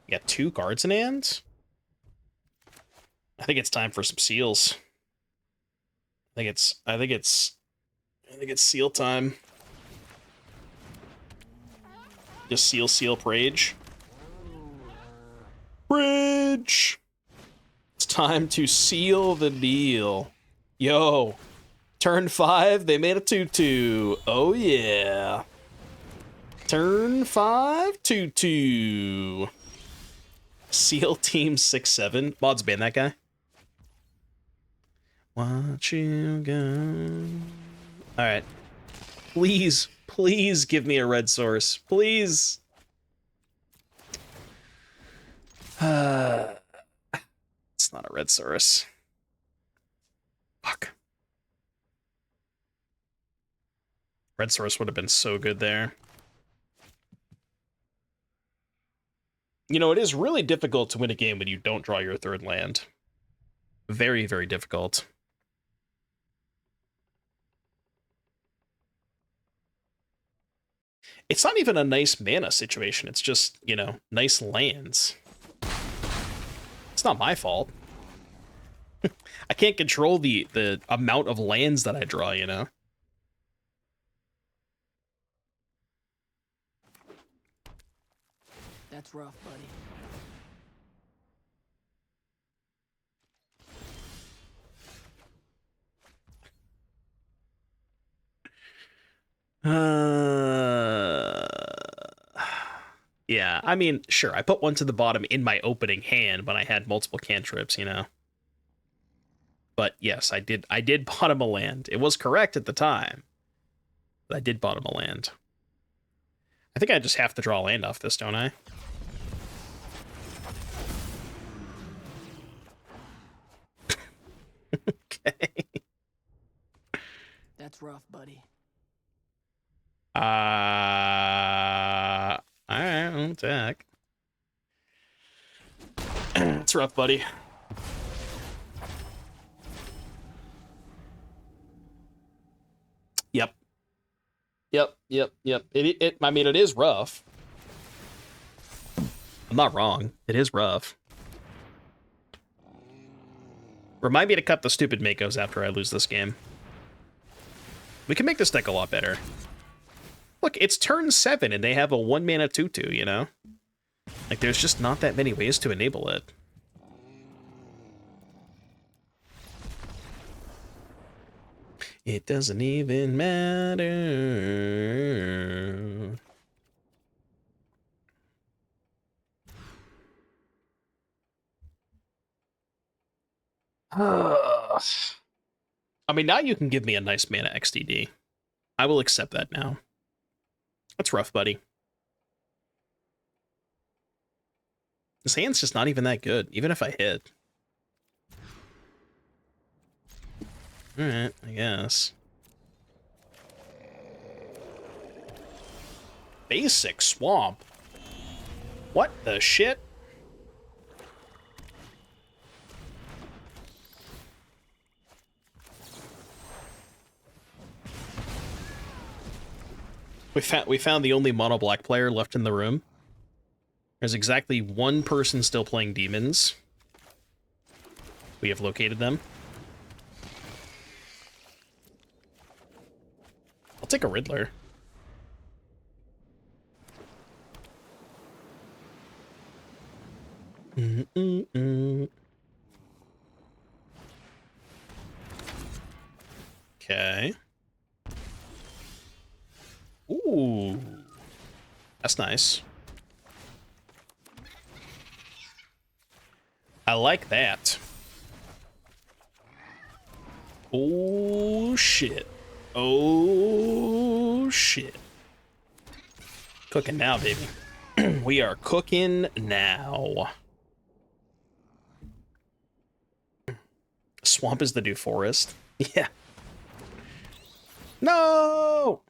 Speaker 1: You got 2 cards in hand? I think it's time for some seals. I think it's seal time. Just seal Prage. Bridge! It's time to seal the deal. Yo, turn 5, they made a 2/2. Oh yeah. Turn 5, 2/2. Seal team 6/7. Mods ban that guy. Watch you go. Alright. Please give me a red source. Please. It's not a red source. Fuck. Red source would have been so good there. You know, it is really difficult to win a game when you don't draw your third land. Very, very difficult. It's not even a nice mana situation. It's just, you know, nice lands. It's not my fault. I can't control the amount of lands that I draw, you know?
Speaker 2: That's rough, buddy.
Speaker 1: Yeah, I mean, sure, I put one to the bottom in my opening hand when I had multiple cantrips, you know? But yes, I did bottom a land. It was correct at the time, but I did bottom a land. I think I just have to draw a land off this, don't I? Okay.
Speaker 2: That's rough, buddy.
Speaker 1: Alright, I'll attack. It's rough, buddy. Yep. I mean, it is rough. I'm not wrong. It is rough. Remind me to cut the stupid Makos after I lose this game. We can make this deck a lot better. Look, it's turn 7 and they have a 1-mana 2/2, you know? Like, there's just not that many ways to enable it. It doesn't even matter. I mean, now you can give me a nice mana XTD. I will accept that now. That's rough, buddy. This hand's just not even that good, even if I hit. Alright, I guess. Basic swamp? What the shit? We found the only mono black player left in the room. There's exactly one person still playing demons. We have located them. I'll take a Riddler. Okay. Ooh. That's nice. I like that. Oh, shit. Oh, shit. Cooking now, baby. We are cooking now. Swamp is the new forest. Yeah. No!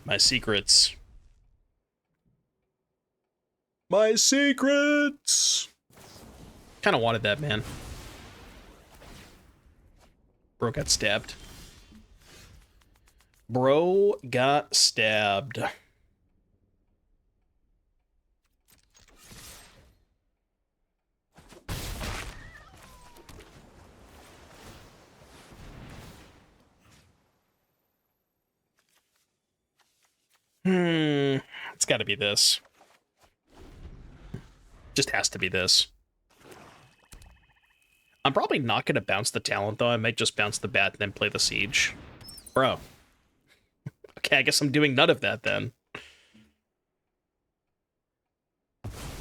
Speaker 1: My secrets. My secrets! Kind of wanted that, man. Bro got stabbed. Bro got stabbed. It's got to be this. Just has to be this. I'm probably not going to bounce the talent, though. I might just bounce the bat and then play the siege. Bro. Okay, I guess I'm doing none of that, then.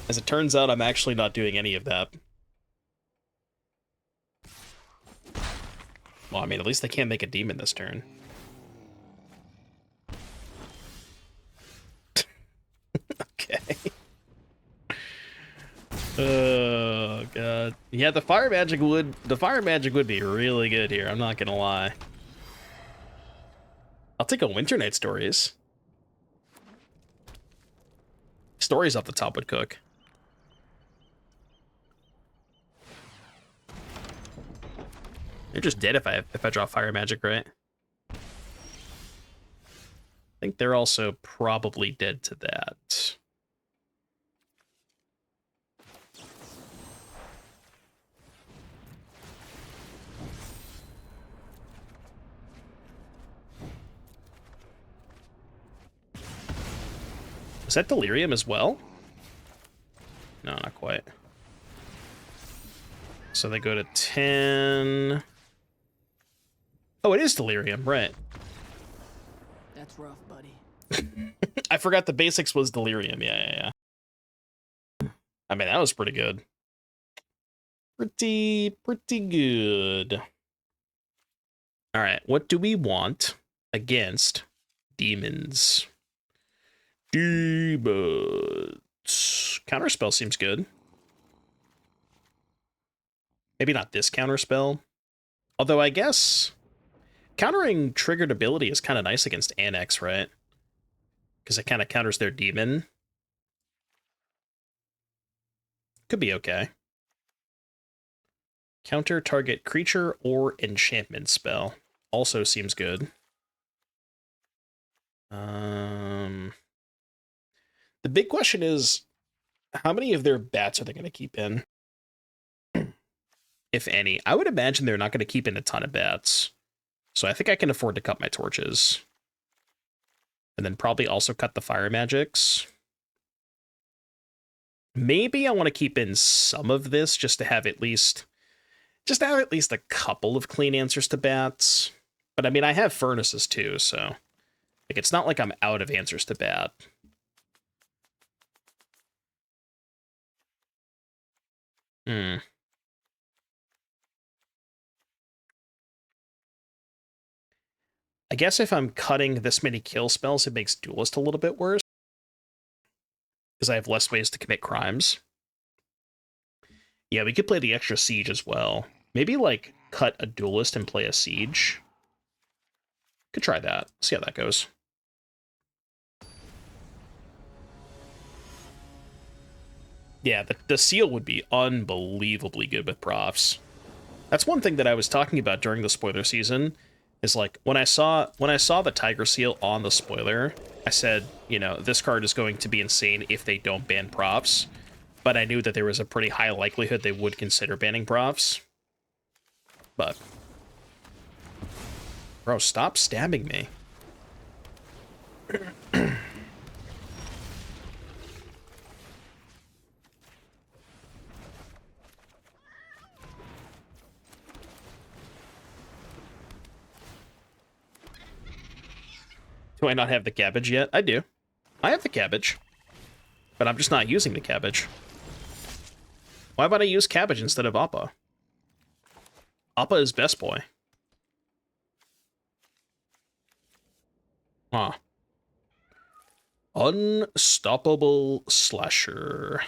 Speaker 1: As it turns out, I'm actually not doing any of that. Well, I mean, at least they can't make a demon this turn. Okay. Oh god. Yeah, the fire magic would be really good here, I'm not gonna lie. I'll take a Winter Night Stories. Stories off the top would cook. They're just dead if I draw fire magic, right? I think they're also probably dead to that. Is that Delirium as well? No, not quite. So they go to 10. Oh, it is Delirium, right.
Speaker 2: That's rough, buddy.
Speaker 1: I forgot the basics was Delirium. Yeah. I mean, that was pretty good. Pretty good. All right, what do we want against demons? Demons. Counterspell seems good. Maybe not this counterspell. Although I guess countering triggered ability is kind of nice against Annex, right? Because it kind of counters their demon. Could be okay. Counter target creature or enchantment spell. Also seems good. The big question is, how many of their bats are they going to keep in? If any. I would imagine they're not going to keep in a ton of bats. So I think I can afford to cut my torches. And then probably also cut the fire magics. Maybe I want to keep in some of this just to have at least a couple of clean answers to bats. But I mean, I have furnaces too, so like it's not like I'm out of answers to bat. I guess if I'm cutting this many kill spells, it makes Duelist a little bit worse. Because I have less ways to commit crimes. Yeah, we could play the extra siege as well. Maybe, like, cut a Duelist and play a siege. Could try that. See how that goes. Yeah, the seal would be unbelievably good with Profts. That's one thing that I was talking about during the spoiler season, is like, when I saw the Tiger Seal on the spoiler, I said, you know, this card is going to be insane if they don't ban Profts. But I knew that there was a pretty high likelihood they would consider banning Profts. But... Bro, stop stabbing me. Do I not have the cabbage yet? I do. I have the cabbage. But I'm just not using the cabbage. Why would I use cabbage instead of Appa? Appa is best boy. Huh. Unstoppable Slasher.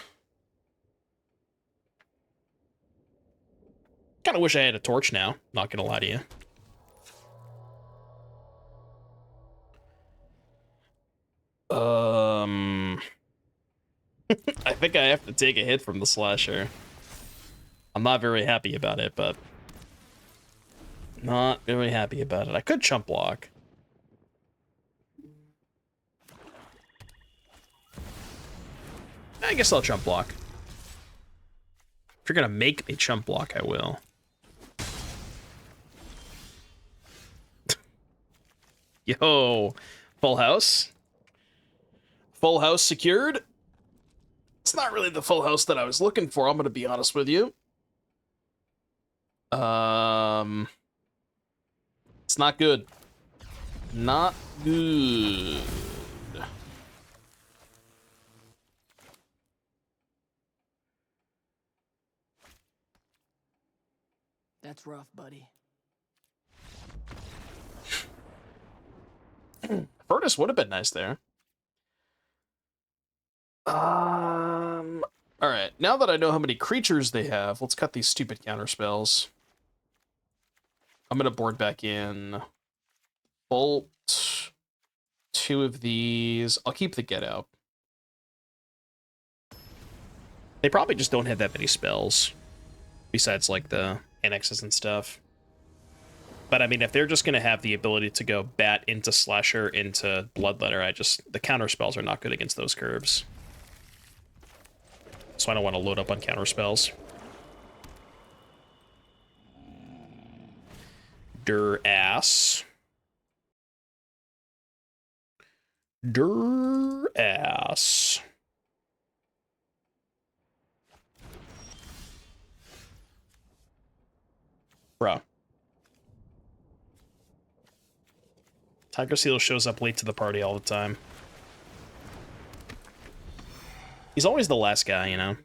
Speaker 1: Kinda wish I had a torch now, not gonna lie to you. I think I have to take a hit from the Slasher. I'm not very happy about it, but... Not very happy about it. I could chump block. I guess I'll chump block. If you're gonna make me chump block, I will. Yo, full house? Full house secured. It's not really the full house that I was looking for, I'm going to be honest with you. It's not good. Not good.
Speaker 2: That's rough, buddy.
Speaker 1: Furnace would have been nice there. Alright, now that I know how many creatures they have, let's cut these stupid counter spells. I'm gonna board back in Bolt, 2 of these. I'll keep the Get Out. They probably just don't have that many spells, besides, like, the annexes and stuff. But, I mean, if they're just gonna have the ability to go Bat into Slasher into Bloodletter, the counter spells are not good against those curves. So I don't want to load up on counter spells. Ass. Ass. Bruh. Tiger Seal shows up late to the party all the time. He's always the last guy, you know?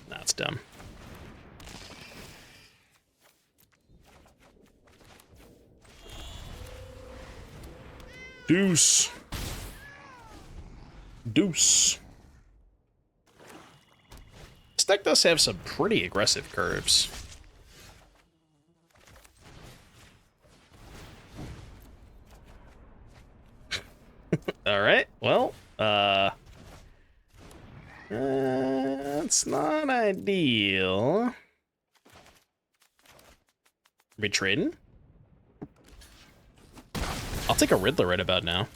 Speaker 1: That's dumb. Deuce. Deuce. This deck does have some pretty aggressive curves. Alright, well, it's not ideal. Are we trading? I'll take a Riddler right about now.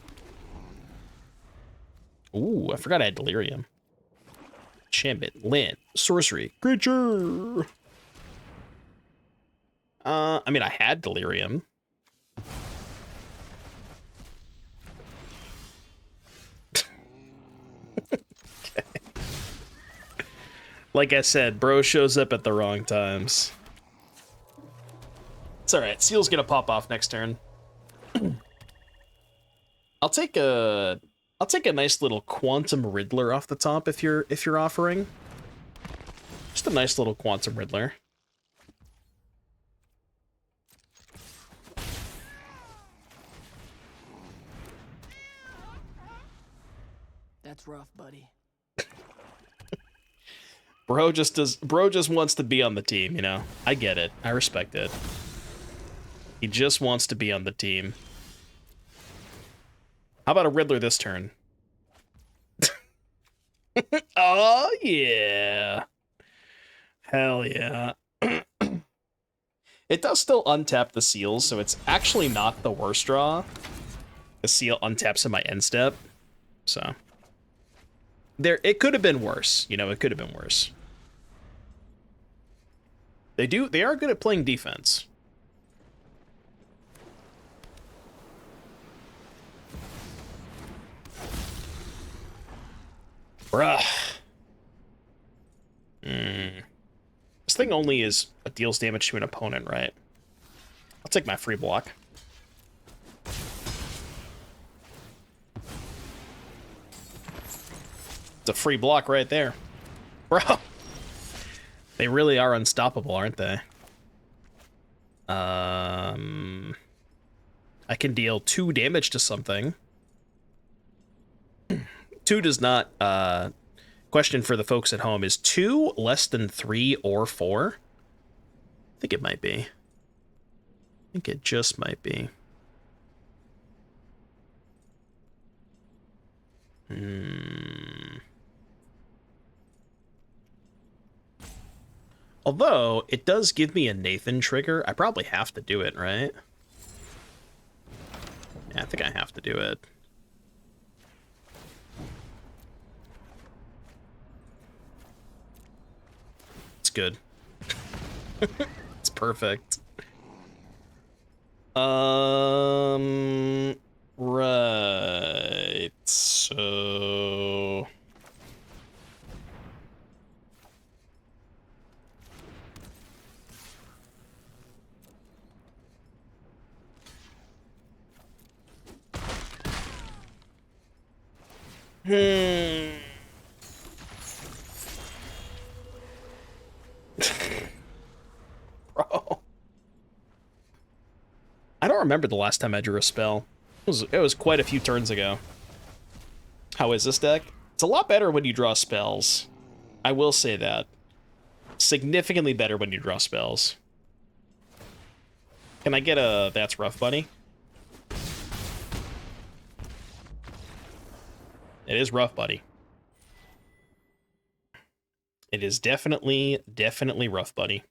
Speaker 1: Ooh, I forgot I had Delirium. Enchantment, land, sorcery, creature. I mean, I had Delirium. Okay. Like I said, bro shows up at the wrong times. It's alright, Seal's gonna pop off next turn. I'll take a nice little Quantum Riddler off the top if you're offering. Just a nice little Quantum Riddler.
Speaker 2: That's rough, buddy.
Speaker 1: Bro just wants to be on the team, you know? I get it. I respect it. He just wants to be on the team. How about a Riddler this turn? Oh, yeah. Hell yeah. It does still untap the Seals, so it's actually not the worst draw. The Seal untaps in my end step, so... It could have been worse, you know, it could have been worse. They are good at playing defense. Bruh. This thing only deals damage to an opponent, right? I'll take my free block. It's a free block right there. Bro. They really are unstoppable, aren't they? I can deal 2 damage to something. 2 does not, question for the folks at home, is 2 less than 3 or 4? I think it might be. I think it just might be. Although, it does give me a Nathan trigger. I probably have to do it, right? Yeah, I think I have to do it. good. It's perfect. Right. So Bro. I don't remember the last time I drew a spell. It was quite a few turns ago. How is this deck? It's a lot better when you draw spells. I will say that. Significantly better when you draw spells. Can I get a That's Rough Buddy? It is Rough Buddy. It is definitely Rough Buddy.